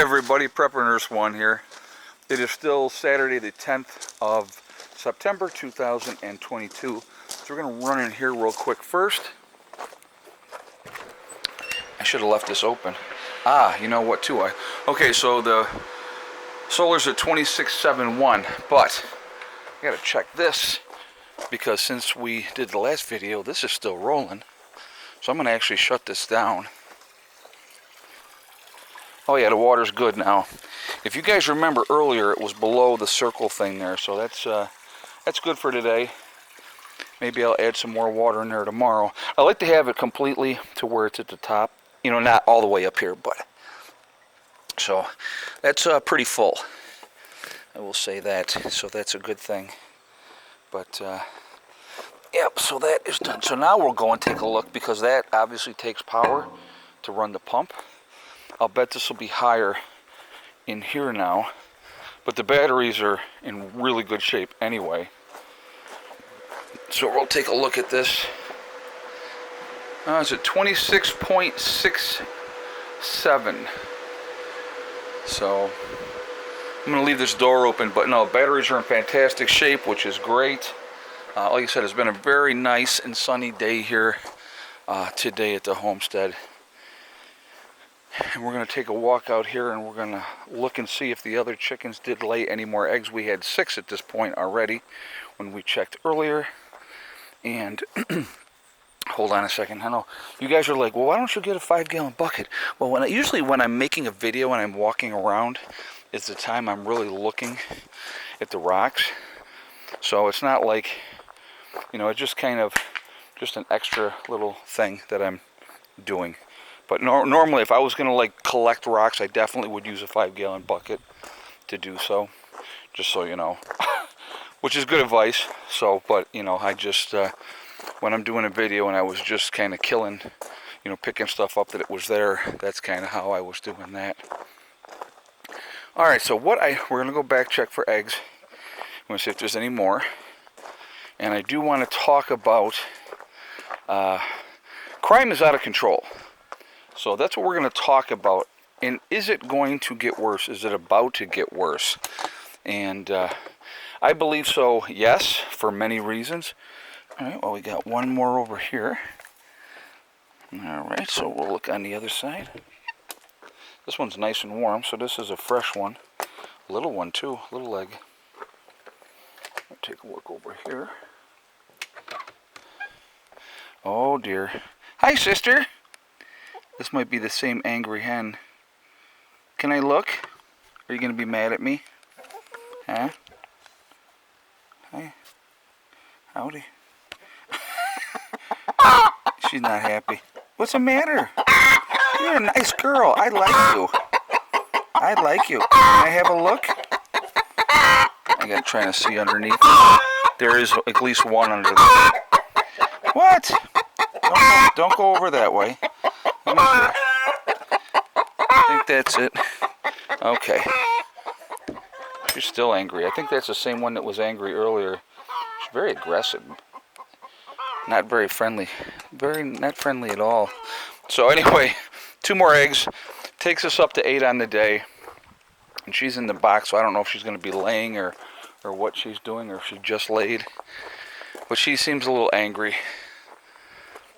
everybody, Prepper Nurse 1 here. It is still Saturday the 10th of September 2022. So we're going to run in here real quick first. I should have left this open. You know what too? Okay, so the solar's at 2671, but I got to check this because since we did the last video, this is still rolling. So I'm going to actually shut this down. Oh yeah, the water's good now. If you guys remember earlier, it was below the circle thing there, so that's good for today. Maybe I'll add some more water in there tomorrow. I like to have it completely to where it's at the top. You know, not all the way up here, but so that's pretty full. I will say that. So that's a good thing. But yep, so that is done. So now we'll go and take a look because that obviously takes power to run the pump. I'll bet this will be higher in here now, but the batteries are in really good shape anyway. So we'll take a look at this. It's at 26.67. So I'm going to leave this door open, but no, batteries are in fantastic shape, which is great. Like I said, it's been a very nice and sunny day here today at the homestead. And we're going to take a walk out here and we're going to look and see if the other chickens did lay any more eggs. We had 6 at this point already when we checked earlier. And hold on a second. I know you guys are like, well, why don't you get a 5-gallon bucket? Well, usually when I'm making a video and I'm walking around is the time I'm really looking at the rocks. So it's not like, you know, it's just kind of just an extra little thing that I'm doing. But normally, if I was going to like collect rocks, I definitely would use a 5-gallon bucket to do so, just so you know, which is good advice. So, but you know, I just when I'm doing a video and I was just kind of killing, you know, picking stuff up that it was there. That's kind of how I was doing that. All right, so we're going to go back check for eggs. I'm going to see if there's any more, and I do want to talk about crime is out of control. So that's what we're going to talk about. And is it going to get worse? Is it about to get worse? And I believe so, yes, for many reasons. All right, well, we got one more over here. All right, so we'll look on the other side. This one's nice and warm, so this is a fresh one. A little one, too, little egg. I'll take a look over here. Oh, dear. Hi, sister. This might be the same angry hen. Can I look? Are you going to be mad at me? Huh? Hi. Howdy. She's not happy. What's the matter? You're a nice girl. I like you. I like you. Can I have a look? I got trying to see underneath. There is at least one under there. What? Don't go over that way. I think that's it. Okay. She's still angry. I think that's the same one that was angry earlier. She's very aggressive. Not very friendly. Not friendly at all. So anyway, 2 more eggs. Takes us up to 8 on the day. And she's in the box, so I don't know if she's going to be laying or what she's doing, or if she just laid. But she seems a little angry.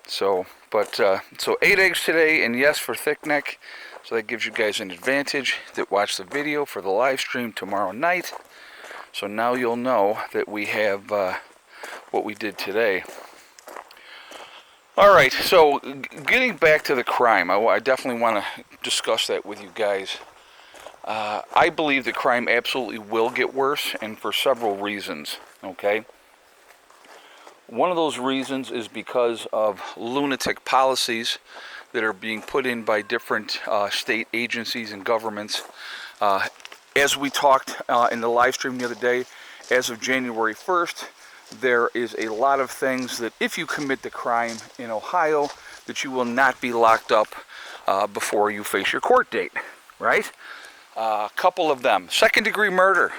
So 8 eggs today, and yes, for thick neck. So that gives you guys an advantage that watch the video for the live stream tomorrow night. So now you'll know that we have what we did today. All right, so getting back to the crime, I definitely want to discuss that with you guys. I believe that crime absolutely will get worse, and for several reasons, okay? One of those reasons is because of lunatic policies that are being put in by different state agencies and governments. As we talked in the live stream the other day, as of January 1st, there is a lot of things that if you commit the crime in Ohio, that you will not be locked up before you face your court date, right? A couple of them. Second-degree murder.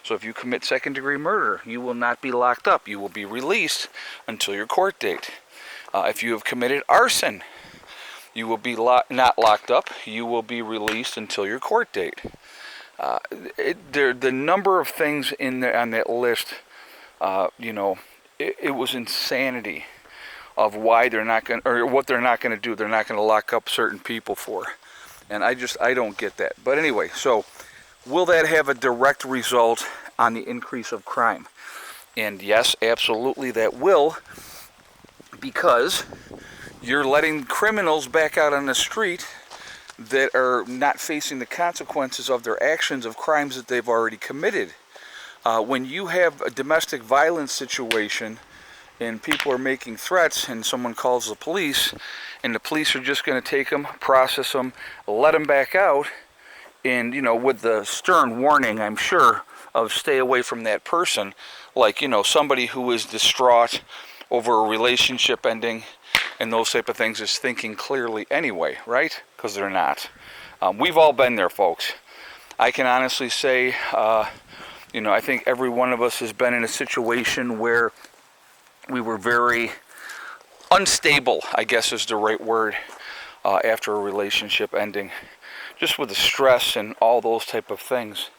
So if you commit second-degree murder, you will not be locked up. You will be released until your court date. If you have committed arson, You will be not locked up. You will be released until your court date. The number of things in there on that list, it was insanity of why they're not going, or what they're not going to do. They're not going to lock up certain people for, and I don't get that. But anyway, so will that have a direct result on the increase of crime? And yes, absolutely that will, because you're letting criminals back out on the street that are not facing the consequences of their actions of crimes that they've already committed. When you have a domestic violence situation and people are making threats and someone calls the police, and the police are just going to take them, process them, let them back out, and, with the stern warning, I'm sure, of stay away from that person, like, somebody who is distraught over a relationship ending and those type of things is thinking clearly anyway, right? Because they're not. We've all been there, folks. I can honestly say, I think every one of us has been in a situation where we were very unstable, I guess is the right word, after a relationship ending, just with the stress and all those type of things.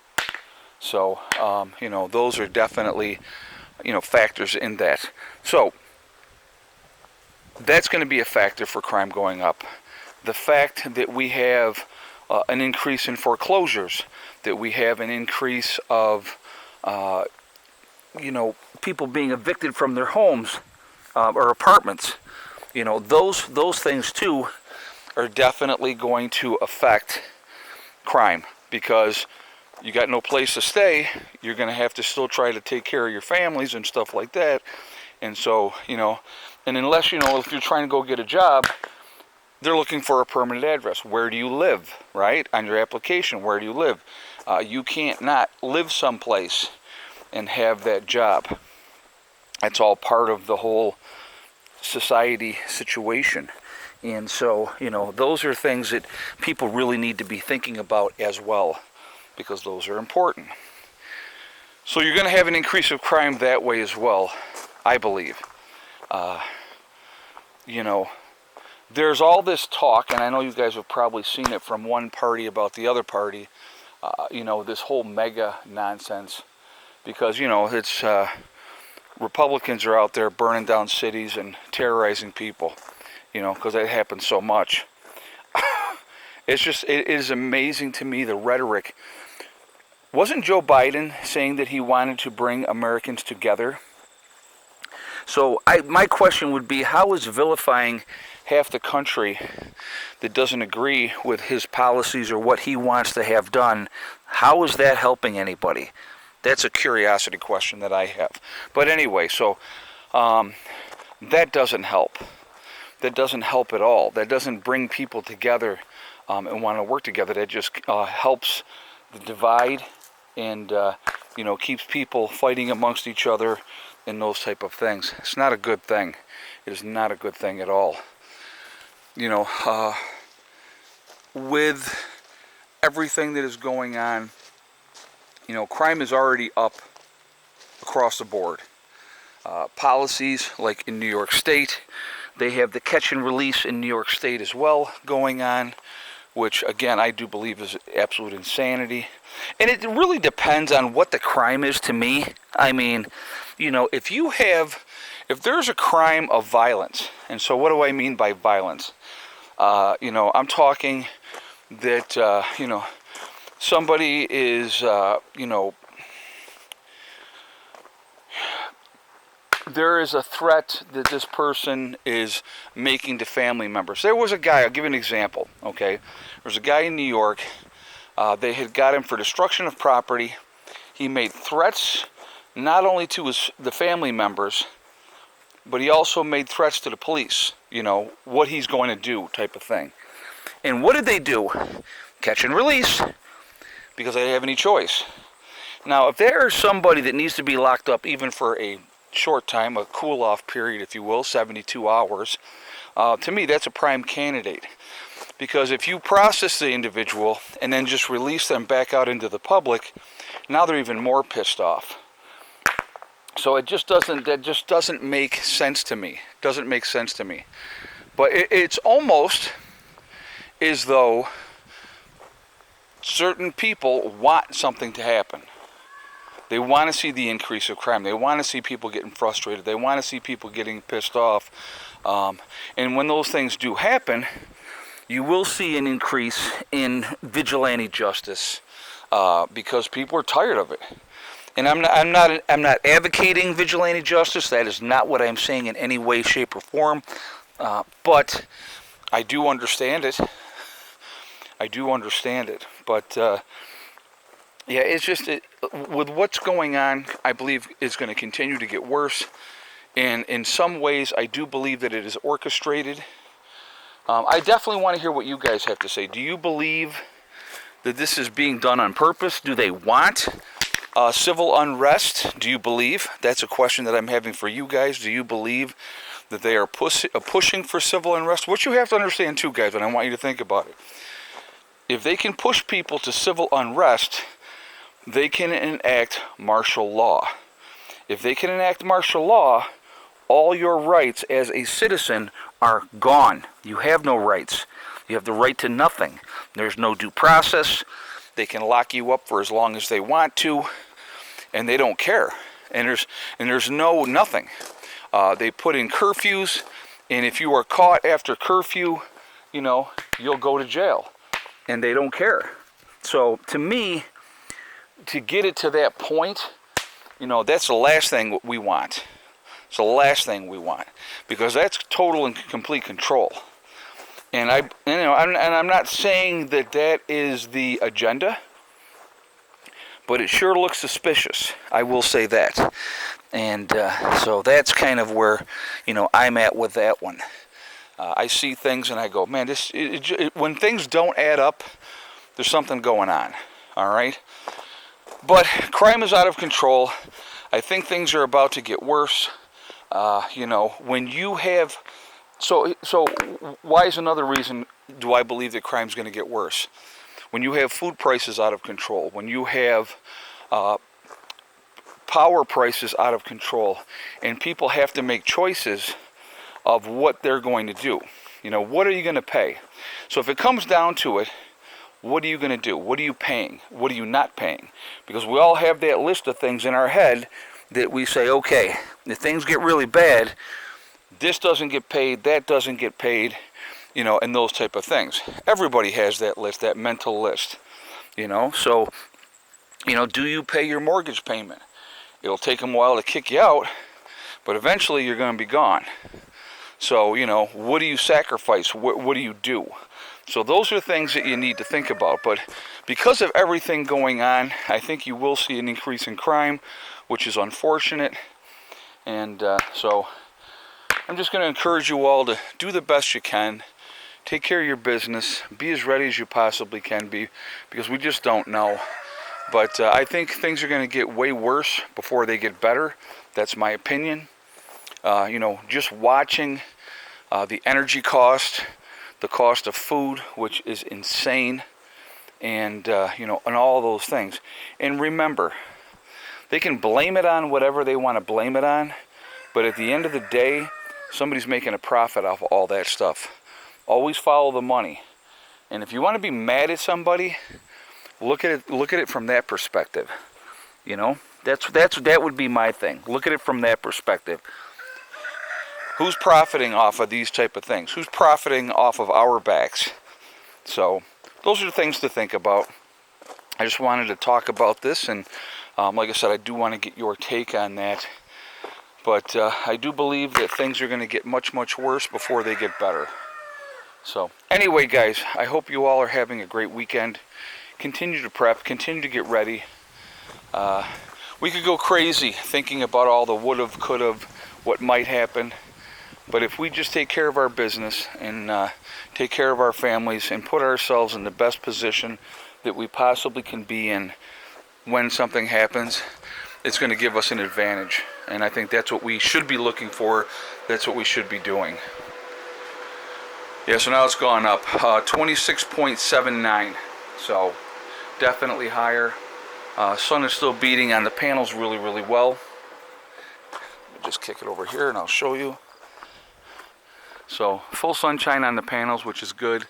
So, those are definitely, factors in that. So, that's going to be a factor for crime going up. The fact that we have an increase in foreclosures, that we have an increase of, people being evicted from their homes or apartments, those things too are definitely going to affect crime, because you got no place to stay. You're going to have to still try to take care of your families and stuff like that. And so, and unless, if you're trying to go get a job, they're looking for a permanent address. Where do you live, right? On your application, where do you live? You can't not live someplace and have that job. That's all part of the whole society situation. And so, those are things that people really need to be thinking about as well, because those are important. So you're going to have an increase of crime that way as well, I believe. There's all this talk, and I know you guys have probably seen it from one party about the other party, this whole mega nonsense, because, it's Republicans are out there burning down cities and terrorizing people, because that happens so much. It is amazing to me, the rhetoric. Wasn't Joe Biden saying that he wanted to bring Americans together? So my question would be, how is vilifying half the country that doesn't agree with his policies or what he wants to have done, how is that helping anybody? That's a curiosity question that I have. But anyway, so that doesn't help. That doesn't help at all. That doesn't bring people together and want to work together. That just helps the divide and, keeps people fighting amongst each other and those type of things. It's not a good thing. It is not a good thing at all. With everything that is going on, crime is already up across the board. Policies like in New York State, they have the catch and release in New York State as well going on, which again I do believe is absolute insanity. And it really depends on what the crime is to me. I mean, if there's a crime of violence, and so what do I mean by violence? I'm talking that, somebody is, there is a threat that this person is making to family members. There was a guy, I'll give you an example, okay? There was a guy in New York, they had got him for destruction of property. He made threats not only to the family members, but he also made threats to the police, what he's going to do type of thing. And what did they do? Catch and release, because they didn't have any choice. Now, if there is somebody that needs to be locked up even for a short time, a cool-off period, if you will, 72 hours, to me that's a prime candidate. Because if you process the individual and then just release them back out into the public, now they're even more pissed off. So that just doesn't make sense to me. Doesn't make sense to me. But it's almost, as though certain people want something to happen. They want to see the increase of crime. They want to see people getting frustrated. They want to see people getting pissed off. And when those things do happen, you will see an increase in vigilante justice because people are tired of it. And I'm not advocating vigilante justice. That is not what I'm saying in any way, shape, or form. But I do understand it. I do understand it. But yeah, it's just with what's going on, I believe it's going to continue to get worse. And in some ways, I do believe that it is orchestrated. I definitely want to hear what you guys have to say. Do you believe that this is being done on purpose? Do they want civil unrest? Do you believe? That's a question that I'm having for you guys. Do you believe that they are pushing for civil unrest? What you have to understand too, guys, and I want you to think about it. If they can push people to civil unrest, they can enact martial law. If they can enact martial law, all your rights as a citizen are gone. You have no rights. You have the right to nothing. There's no due process. They can lock you up for as long as they want to, and they don't care. And there's nothing. They put in curfews, and if you are caught after curfew, you'll go to jail, and they don't care. So to me, to get it to that point, that's the last thing we want. It's the last thing we want, because that's total and complete control. And I'm not saying that is the agenda, but it sure looks suspicious. I will say that. And so that's kind of where I'm at with that one. I see things and I go, man, when things don't add up, there's something going on. All right. But crime is out of control. I think things are about to get worse. When you have, so why is another reason do I believe that crime's going to get worse? When you have food prices out of control, when you have power prices out of control, and people have to make choices of what they're going to do. What are you going to pay? So if it comes down to it, what are you going to do? What are you paying? What are you not paying? Because we all have that list of things in our head that we say, okay, if things get really bad, this doesn't get paid, that doesn't get paid, and those type of things. Everybody has that list, that mental list, So, do you pay your mortgage payment? It'll take them a while to kick you out, but eventually you're going to be gone. So, what do you sacrifice? What do you do? So those are things that you need to think about. But because of everything going on, I think you will see an increase in crime, which is unfortunate. And so I'm just going to encourage you all to do the best you can. Take care of your business. Be as ready as you possibly can be, because we just don't know. But I think things are going to get way worse before they get better. That's my opinion. Just watching the energy cost, the cost of food, which is insane, and and all those things. And remember, they can blame it on whatever they want to blame it on, but at the end of the day, somebody's making a profit off of all that stuff. Always follow the money. And if you want to be mad at somebody, look at it from that perspective. That would be my thing. Look at it from that perspective. Who's profiting off of these type of things? Who's profiting off of our backs? So those are things to think about. I just wanted to talk about this, and like I said, I do want to get your take on that. But I do believe that things are going to get much, much worse before they get better. So anyway, guys, I hope you all are having a great weekend. Continue to prep. Continue to get ready. We could go crazy thinking about all the would've, could've, what might happen. But if we just take care of our business and take care of our families and put ourselves in the best position that we possibly can be in when something happens, it's going to give us an advantage. And I think that's what we should be looking for. That's what we should be doing. Yeah, so now it's gone up 26.79. So definitely higher. Sun is still beating on the panels really, really well. Let me just kick it over here and I'll show you. So full sunshine on the panels, which is good.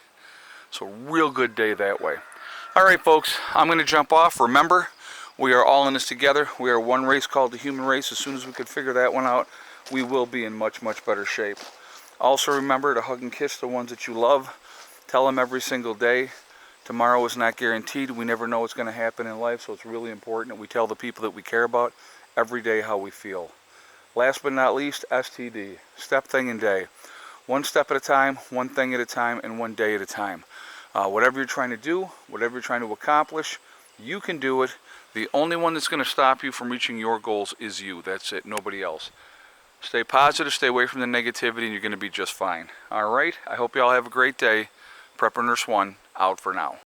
So real good day that way. All right, folks, I'm going to jump off. Remember, we are all in this together. We are one race called the human race. As soon as we could figure that one out, we will be in much, much better shape. Also remember to hug and kiss the ones that you love. Tell them every single day. Tomorrow is not guaranteed. We never know what's going to happen in life, so it's really important that we tell the people that we care about every day how we feel. Last but not least, STD. Step, thing, and day. One step at a time, one thing at a time, and one day at a time. Whatever you're trying to do, whatever you're trying to accomplish, you can do it. The only one that's going to stop you from reaching your goals is you. That's it, nobody else. Stay positive, stay away from the negativity, and you're going to be just fine. All right, I hope you all have a great day. Prepper Nurse 1, out for now.